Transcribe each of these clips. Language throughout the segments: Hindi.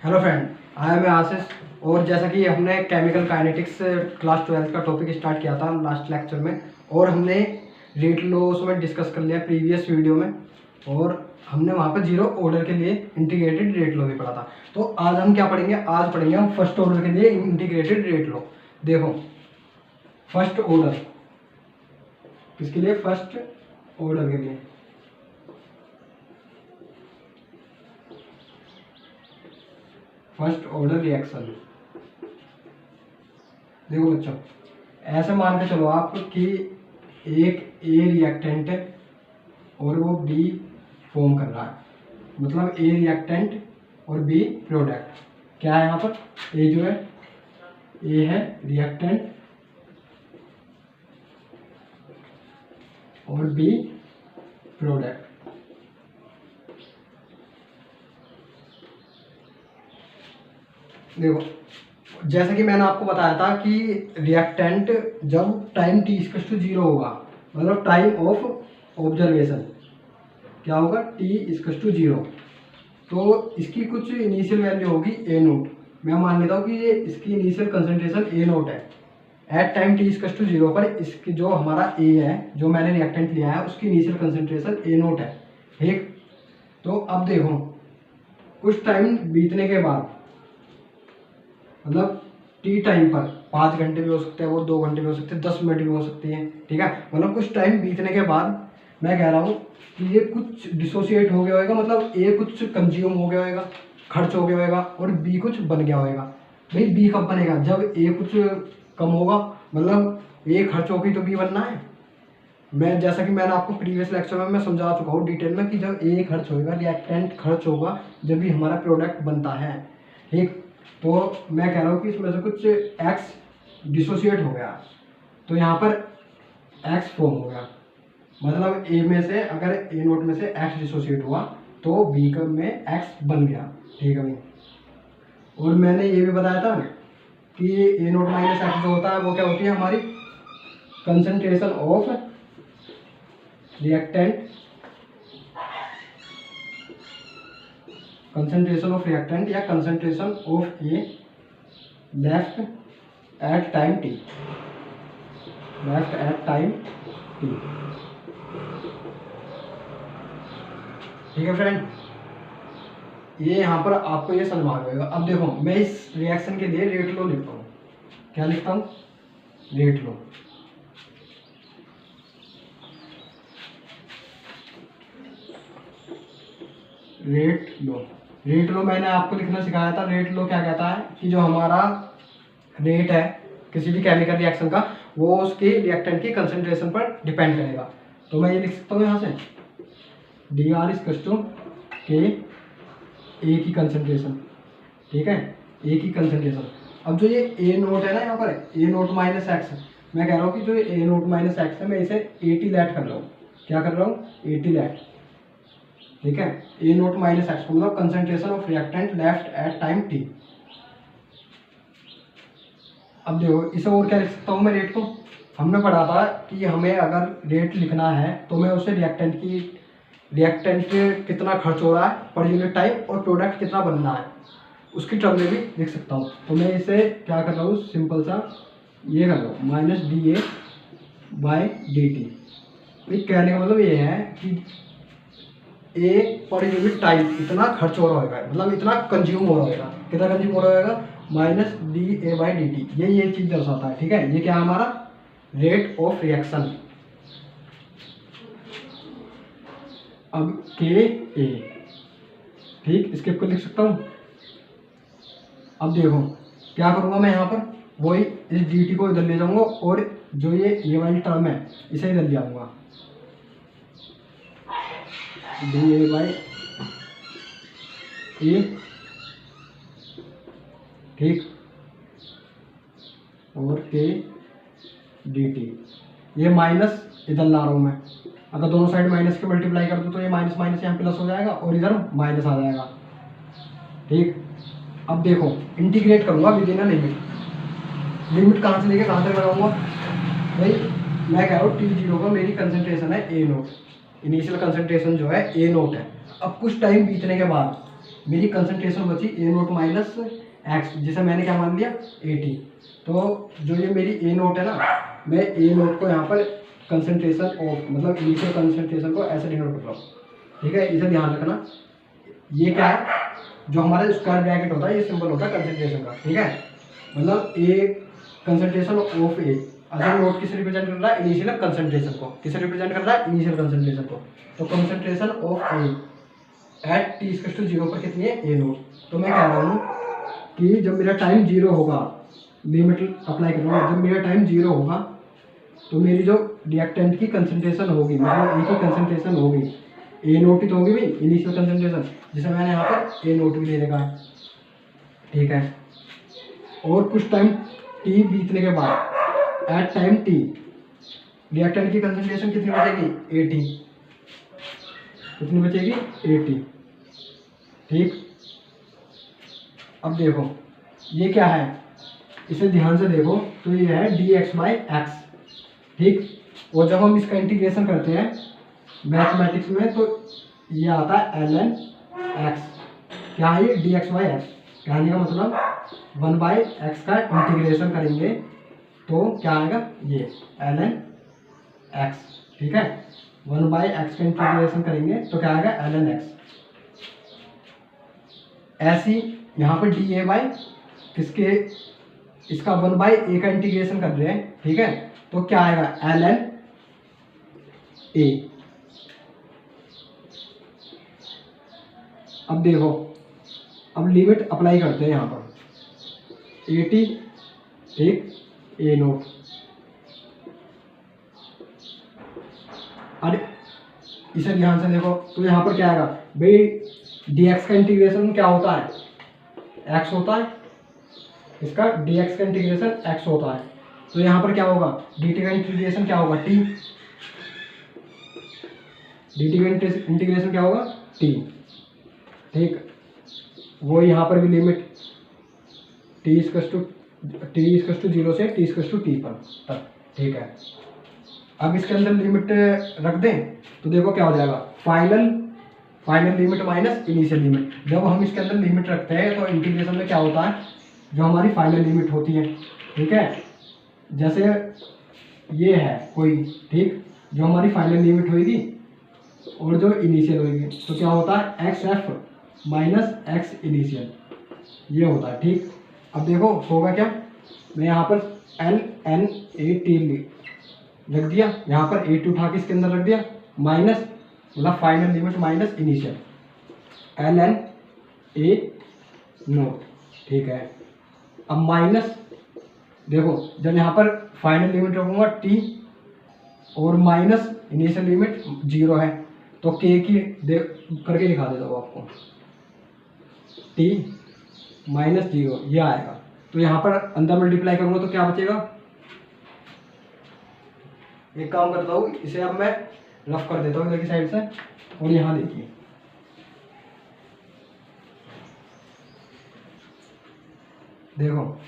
हेलो फ्रेंड, आई एम आशीष। और जैसा कि हमने केमिकल काइनेटिक्स क्लास 12 का टॉपिक स्टार्ट किया था लास्ट लेक्चर में, और हमने रेट लॉस में डिस्कस कर लिया प्रीवियस वीडियो में, और हमने वहाँ पर जीरो ऑर्डर के लिए इंटीग्रेटेड रेट लॉ भी पढ़ा था। तो आज हम क्या पढ़ेंगे? आज पढ़ेंगे हम फर्स्ट ऑर्डर के लिए इंटीग्रेटेड रेट लॉ। देखो, फर्स्ट ऑर्डर किसके लिए? फर्स्ट ऑर्डर के लिए। First order reaction. देखो बच्चों, ऐसे मान के चलो आप कि एक ए रिएक्टेंट है और वो बी फॉर्म कर रहा है, मतलब ए रिएक्टेंट और बी प्रोडक्ट। क्या है यहाँ पर? ए जो है, ए है रिएक्टेंट और बी प्रोडक्ट। देखो, जैसा कि मैंने आपको बताया था कि रिएक्टेंट जब टाइम t इक्वल टू 0 होगा, मतलब टाइम ऑफ ऑब्जर्वेशन क्या होगा? t इक्वल टू 0, तो इसकी कुछ इनिशियल वैल्यू होगी ए नोट। मैं मान लेता हूँ कि ये इसकी इनिशियल कंसंट्रेशन ए नोट है at time t equal to 0 पर। इसकी जो हमारा ए है, जो मैंने रिएक्टेंट लिया है, उसकी इनिशियल कंसंट्रेशन ए नोट है, ठीक। तो अब देखो, कुछ टाइम बीतने के बाद, मतलब टी टाइम पर 5 घंटे भी हो सकते हैं, वो 2 घंटे भी हो सकते हैं, 10 मिनट भी हो सकती हैं, ठीक है। मतलब कुछ टाइम बीतने के बाद मैं कह रहा हूँ कि ये कुछ डिसोसिएट हो गया होगा, मतलब ए कुछ कंज्यूम हो गया होगा, खर्च हो गया होगा, और बी कुछ बन गया होगा। भाई बी कब बनेगा? जब ए कुछ कम होगा, मतलब ए खर्च होगी तो बी बनना है। मैं जैसा कि मैंने आपको प्रीवियस लेक्चर में मैं समझा चुका हूँ डिटेल में कि जब ए खर्च होगा, रिएक्टेंट खर्च होगा, जब भी हमारा प्रोडक्ट बनता है, ठीक। तो मैं कह रहा हूँ कि इसमें से कुछ एक्स डिसोसिएट हो गया, तो यहाँ पर एक्स फॉर्म हो गया, मतलब ए में से, अगर ए नोट में से एक्स डिसोसिएट हुआ तो बी में एक्स बन गया, ठीक है भाई। और मैंने ये भी बताया था कि ए नोट माइनस एक्स जो होता है वो क्या होती है? हमारी concentration of reactant, concentration of reactant या concentration of A left at time T, left at time T, ठीक है फ्रेंड। ये यहाँ पर आपको ये समझ में आ जाएगा। अब देखो, मैं इस रिएक्शन के लिए रेट लो लिखता हूँ। क्या लिखता हूँ? रेट लो। रेट लो, रेट लो मैंने आपको लिखना सिखाया था। रेट लो क्या कहता है कि जो हमारा रेट है किसी भी केमिकल रिएक्शन का, वो उसके रिएक्टेंट की कंसंट्रेशन पर डिपेंड करेगा। तो मैं ये लिख सकता हूँ यहाँ से, डी आर इज टू के ए की कंसंट्रेशन, ठीक है, ए की कंसंट्रेशन। अब जो ये ए नोट है ना, यहाँ पर ए नोट माइनस एक्स, मैं कह रहा हूँ कि जो ए नोट माइनस एक्स है, मैं इसे 80 लैट कर रहा हूँ। क्या कर रहा हूँ? 80 लैट, ठीक है। ए नोट माइनस एक्स मतलब concentration of reactant left at time T. अब देखो, इसे और क्या लिख सकता हूँ मैं? रेट को हमने पढ़ा था कि हमें अगर रेट लिखना है तो मैं उसे रिएक्टेंट कितना खर्च हो रहा है पर यूनिट टाइम और प्रोडक्ट कितना बनना है उसकी टर्म में भी लिख सकता हूँ। तो मैं इसे क्या कर रहा हूँ? सिंपल सा ये कर रहा हूँ, minus D A by D T. कहने का मतलब ये है कि ए पर यूनिट टाइम इतना खर्च हो रहा होगा, मतलब इतना कंज्यूम हो रहा होगा। कितना कंज्यूम हो रहा होगा? Minus D A by D T. ये चीज़ दर्शाता है, ठीक है। ये क्या है? हमारा रेट ऑफ रिएक्शन। अब के ए, ठीक, इसके ऊपर लिख सकता हूँ। अब देखो क्या करूँगा मैं यहाँ पर? वही इस डी टी को इधर ले जाऊँगा और जो ये वाली टर्म है इसे इधर ले आऊँगा, डी ए बाई ए, ठीक, और के डी टी। ये माइनस इधर ला रहा हूँ मैं। अगर दोनों साइड माइनस के मल्टीप्लाई कर दूँ तो ये माइनस माइनस यहाँ प्लस हो जाएगा और इधर माइनस आ जाएगा, ठीक। अब देखो, इंटीग्रेट करूँगा with in a limit. Limit कहाँ से लेके कहाँ तक लगाऊंगा? भाई मैं कह रहा हूँ T0 का मेरी कंसंट्रेशन है ए नोट, इनिशियल कंसंट्रेशन जो है ए नोट है। अब कुछ टाइम बीतने के बाद मेरी कंसंट्रेशन बची ए नोट माइनस एक्स, जिसे मैंने क्या मान लिया ए टी। तो जो ये मेरी ए नोट है ना, मैं ए नोट को यहाँ पर कंसंट्रेशन ऑफ मतलब इनिशियल कंसंट्रेशन को ऐसे डिनोट कर रहा हूँ, ठीक है। इसे ध्यान रखना, ये क्या है, जो हमारा स्क्वायर ब्रैकेट होता है ये सिंबल होता है कंसंट्रेशन का, ठीक है। मतलब ए कंसंट्रेशन ऑफ ए, असल नोट किसे रिप्रेजेंट कर रहा है, इनिशियल कंसंट्रेशन को। किसे रिप्रेजेंट कर रहा है, इनिशियल कंसंट्रेशन को। तो concentration of A at T equal to 0 पर कितनी है, ए नोट। तो मैं कह रहा हूँ कि जब मेरा टाइम 0 होगा, लिमिट अप्लाई कर रहा हूँ, जब मेरा टाइम 0 होगा तो मेरी जो रिएक्टेंट की कंसंट्रेशन होगी, मतलब ए की कंसंट्रेशन होगी, ए नोट ही तो होगी भाई इनिशियल कंसंट्रेशन, जिसे मैंने यहाँ पर ए नोट भी दे रखा है, ठीक है। और कुछ टाइम टी बीतने के बाद एट टाइम टी रिएक्टेंट की कंसंट्रेशन कितनी बचेगी, 80। कितनी बचेगी, 80, ठीक। अब देखो ये क्या है, इसे ध्यान से देखो, तो ये है डी एक्स बाई एक्स, ठीक। और जब हम इसका इंटीग्रेशन करते हैं मैथमेटिक्स में तो ये आता है एल एन एक्स। क्या है ये, डी एक्स बाई एक्स। कहने का मतलब 1 बाई एक्स का इंटीग्रेशन करेंगे तो क्या आएगा, ये एल एन एक्स, ठीक है। 1 बाई एक्स का इंटीग्रेशन करेंगे तो क्या आएगा, एल एन एक्स। ऐसी यहाँ पर डी ए बाई किसके, इसका 1 बाई ए का इंटीग्रेशन कर रहे हैं, ठीक है। तो क्या आएगा, एल एन ए। अब देखो, अब लिमिट अप्लाई करते हैं यहाँ पर 80, ठीक, ए नोट। अरे इसे ध्यान से देखो, तो यहाँ पर क्या आएगा भाई, डी एक्स का इंटीग्रेशन क्या होता है, एक्स होता है, इसका डी एक्स का इंटीग्रेशन एक्स होता है। तो यहाँ पर क्या होगा, डी टी का इंटीग्रेशन क्या होगा, टी। डी टी का इंटीग्रेशन क्या होगा, टी, ठीक। वो यहाँ पर भी लिमिट टी इक्वल टू 0 से टी इक्वल टू टी पर तक, ठीक है। अब इसके अंदर लिमिट रख दें तो देखो क्या हो जाएगा, final limit minus initial limit. जब हम इसके अंदर लिमिट रखते हैं तो इंटीग्रेशन में क्या होता है, जो हमारी फाइनल लिमिट होती है, ठीक है, जैसे ये है कोई, ठीक, जो हमारी फाइनल लिमिट होगी और जो इनिशियल होगी, तो क्या होता है, x F minus x initial, ये होता है, ठीक। अब देखो होगा क्या, मैं यहाँ पर एल एन ए टी रख दिया, यहाँ पर ए टू उठा के इसके अंदर रख दिया, माइनस मतलब final limit minus initial L N A naught, ठीक है। अब माइनस देखो, जब यहाँ पर फाइनल लिमिट रखूँगा टी और माइनस इनिशियल लिमिट 0 है, तो के की करके दिखा देता हूँ आपको, टी माइनस 0 ये आएगा। तो यहाँ पर अंदर मल्टीप्लाई करूँगा तो क्या बचेगा, एक काम करता हूँ, इसे अब मैं रफ कर देता हूँ इधर की साइड से, और यहाँ देखिए देखो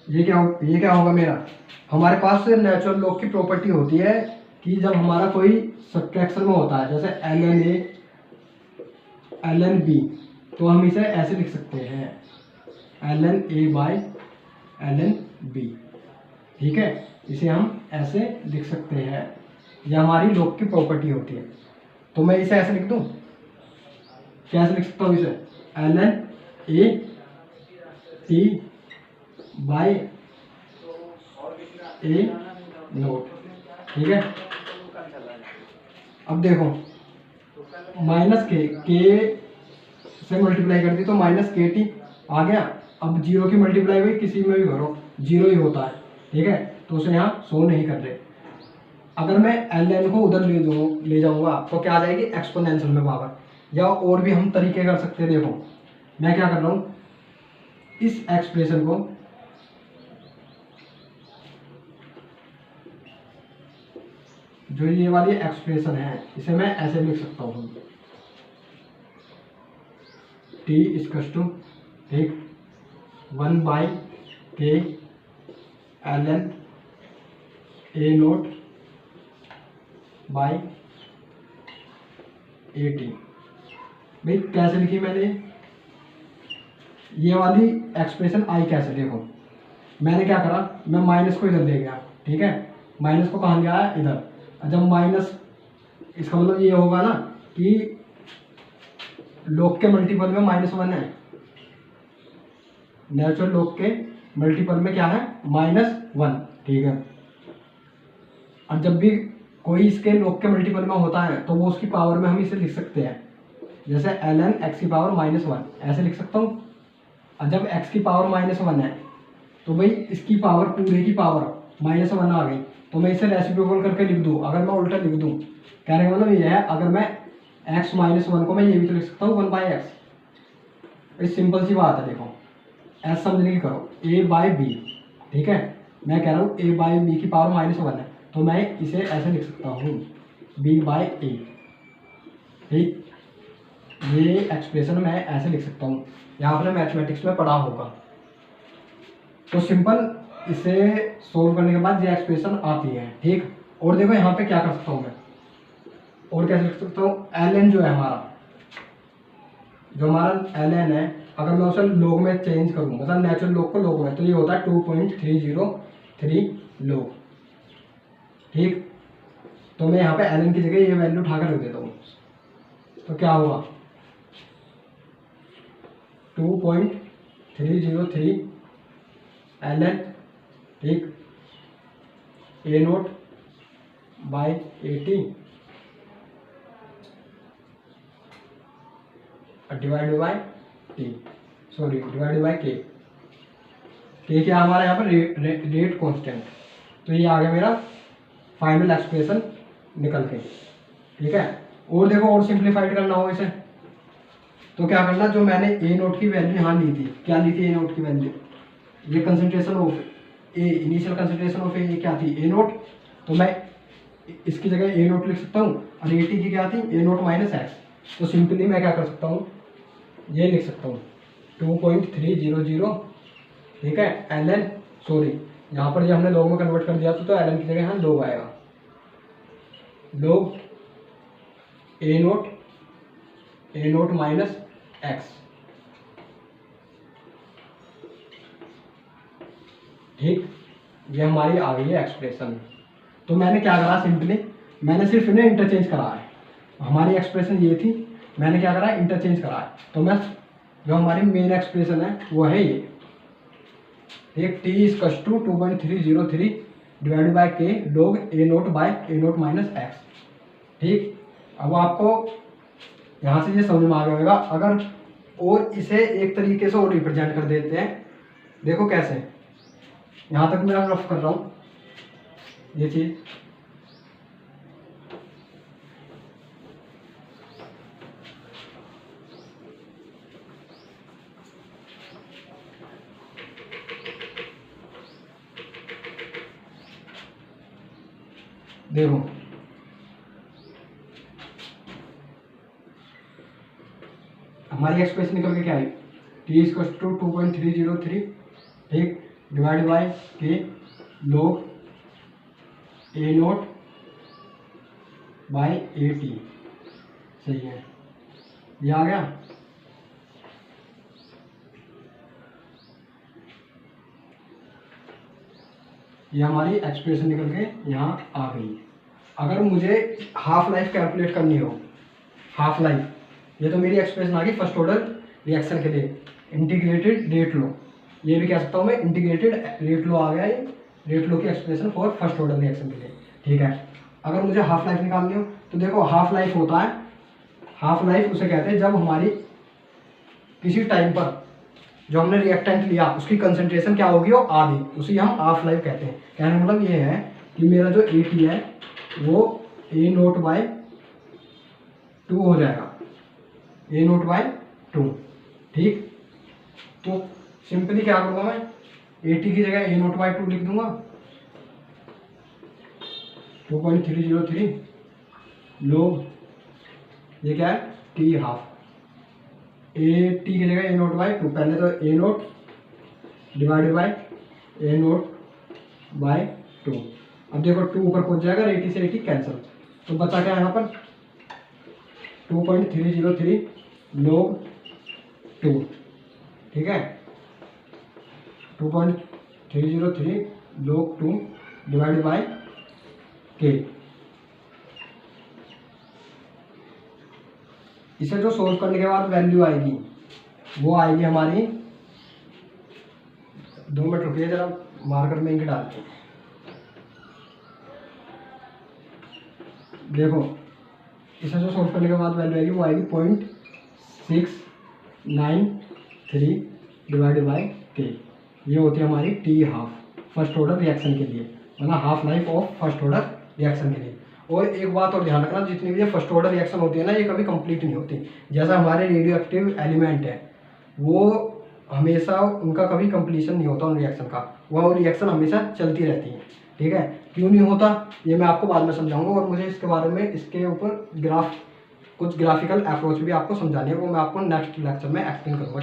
ये क्या होगा मेरा, हमारे पास नेचुरल लॉग की प्रॉपर्टी होती है कि जब हमारा कोई सब्ट्रैक्शन में होता है, जैसे L N A L N B, तो हम इसे ऐसे लिख सकते हैं, L N A by L N B, ठीक है। इसे हम ऐसे लिख सकते हैं, यह हमारी लॉग की प्रॉपर्टी होती है। तो मैं इसे ऐसे लिख दूं, कैसे लिख सकता हूँ इसे, L N A T by A naught, ठीक है। अब देखो माइनस के से मल्टीप्लाई कर दी तो माइनस के टी आ गया। अब 0 की मल्टीप्लाई भी किसी में भी भरो 0 ही होता है, ठीक है, तो उसे यहाँ शो नहीं कर रहे। अगर मैं एल एन को उधर ले जाऊँगा तो क्या आ जाएगी, एक्सपोनेंशियल में पावर। या और भी हम तरीके कर सकते हैं, देखो मैं क्या कर रहा हूँ, इस एक्सप्रेशन को जो ये वाली एक्सप्रेशन है इसे मैं ऐसे लिख सकता हूँ, टी इक्वल टू, ठीक, 1 by K L N A naught by A T, भाई कैसे लिखी मैंने ये वाली एक्सप्रेशन आई कैसे, देखो मैंने क्या करा, मैं माइनस को इधर ले गया, ठीक है, माइनस को कहाँ गया है इधर। जब माइनस, इसका मतलब ये होगा ना कि लॉग के मल्टीपल में -1 है, नेचुरल लॉग के मल्टीपल में क्या है -1, ठीक है। और जब भी कोई इसके लॉग के मल्टीपल में होता है तो वो उसकी पावर में हम इसे लिख सकते हैं, जैसे ln x की पावर -1 ऐसे लिख सकता हूँ। और जब x की पावर -1 है तो भाई इसकी पावर, पूरे की पावर -1 आ गई, तो मैं इसे रेसिप्रोकल करके लिख दूँ। अगर मैं उल्टा लिख दूँ, कहने का मतलब ये है, अगर मैं x -1 को मैं ये भी तो लिख सकता हूँ 1/x। इस सिंपल सी बात है, देखो ऐसा समझने की करो, a/b, ठीक है, मैं कह रहा हूँ a/b की पावर -1 है, तो मैं इसे ऐसे लिख सकता हूँ b/a, ठीक। ये एक्सप्रेशन मैं ऐसे लिख सकता हूँ, यहाँ आपने मैथमेटिक्स में पढ़ा होगा। तो सिंपल इसे सोल्व करने के बाद ये एक्सप्रेशन आती है, ठीक। और देखो यहाँ पे क्या कर सकता हूँ मैं, और कैसे लिख सकता हूँ, ln जो है हमारा, जो हमारा ln है, अगर मैं उसे लॉग में चेंज करूँ, मतलब नेचुरल लॉग को लॉग में, तो ये होता है 2.303 लॉग, ठीक। तो मैं यहाँ पे ln की जगह ये वैल्यू उठाकर रख देता हूँ, तो क्या होगा 2.303 ln, ठीक, a0/80 divide by T, sorry divide by के। के क्या हमारा यहाँ पर रेट कांस्टेंट। तो ये आ गया मेरा फाइनल एक्सप्रेशन निकल के, ठीक है। और देखो और सिंप्लीफाइड करना हो इसे, तो क्या करना, जो मैंने ए नोट की वैल्यू यहाँ ली थी, क्या ली थी ए नोट की वैल्यू, ये concentration of A, initial concentration of A क्या थी ए नोट, तो मैं इसकी जगह ए नोट लिख सकता हूँ। और ए टी की क्या थी a0 - x। तो सिंपली मैं क्या कर सकता हूँ, ये लिख सकता हूँ 2.300, ठीक है, ln, सॉरी यहाँ पर ये हमने लॉग में कन्वर्ट कर दिया तो ln की जगह यहाँ लॉग आएगा, लॉग a0 - x, ठीक। ये हमारी आ गई है एक्सप्रेशन। तो मैंने क्या करा, सिंपली मैंने सिर्फ इन्हें इंटरचेंज करा है। हमारी एक्सप्रेशन ये थी, मैंने क्या करा, इंटरचेंज करा है। तो मैं, जो हमारी मेन एक्सप्रेशन है वो है ये, एक t = 2.303 डिवाइड बाय के log a0/a0 - x, ठीक। अब आपको यहाँ से ये समझ में आ गया होगा। अगर और इसे एक तरीके से और रिप्रेजेंट कर देते हैं, देखो कैसे, यहाँ तक मैं रफ कर रहा हूँ ये चीज़, देखो हमारी एक्सप्रेशन निकल के क्या आई, t = 2.303, ठीक, डिवाइड बाय के log a0/80, सही है, ये आ गया। ये हमारी एक्सप्रेशन निकल के यहाँ आ गई। अगर मुझे हाफ लाइफ कैलकुलेट करनी हो, हाफ लाइफ, ये तो मेरी एक्सप्रेशन आ गई फर्स्ट ऑर्डर रिएक्शन के लिए, इंटीग्रेटेड रेट लो, ये भी कह सकता हूँ मैं, इंटीग्रेटेड रेट लो आ गया, ये रेट लो की expression for first order reaction के लिए, ठीक है। अगर मुझे हाफ लाइफ निकालनी हो तो देखो हाफ लाइफ होता है, हाफ लाइफ उसे कहते हैं जब हमारी किसी टाइम पर जो हमने रिएक्टेंट लिया उसकी कंसंट्रेशन क्या होगी, वो आधी, उसी हम हाफ लाइफ कहते हैं। कहने का मतलब ये है कि मेरा जो AT है वो a0/2 हो जाएगा, a0/2, ठीक। तो सिंपली क्या करूँगा मैं, AT की जगह a0/2 लिख दूंगा, 2.303 log, ये क्या है t½ AT की जगह a0/2, पहले तो a0 डिवाइडेड बाय a0/2। अब देखो 2 ऊपर पहुंच जाएगा, 80 से 80 कैंसिल, तो बचा क्या यहाँ पर 2.303 log 2, ठीक है, 2.303 log 2 डिवाइड बाय k। इसे जो सोल्व करने के बाद वैल्यू आएगी वो आएगी हमारी, 2 मिनट रुकिए जरा, मार्कर में इंक डालते हैं। देखो इसे जो सोल्व करने के बाद वैल्यू आएगी वो आएगी 0.693 डिवाइडेड बाय k। ये होती है हमारी T half first order reaction के लिए, मतलब half life of first order reaction के लिए। और एक बात और ध्यान रखना, जितनी भी ये फर्स्ट ऑर्डर रिएक्शन होती है ना, ये कभी कंप्लीट नहीं होती। जैसा हमारे रेडियो एक्टिव एलिमेंट है, वो हमेशा उनका कभी कंप्लीशन नहीं होता उन रिएक्शन का, वह रिएक्शन हमेशा चलती रहती है, ठीक है। क्यों नहीं होता ये मैं आपको बाद में समझाऊंगा, और मुझे इसके बारे में, इसके ऊपर कुछ ग्राफिकल अप्रोच भी आपको समझानी है, वो मैं आपको नेक्स्ट लेक्चर में एक्सप्लेन करूँगा।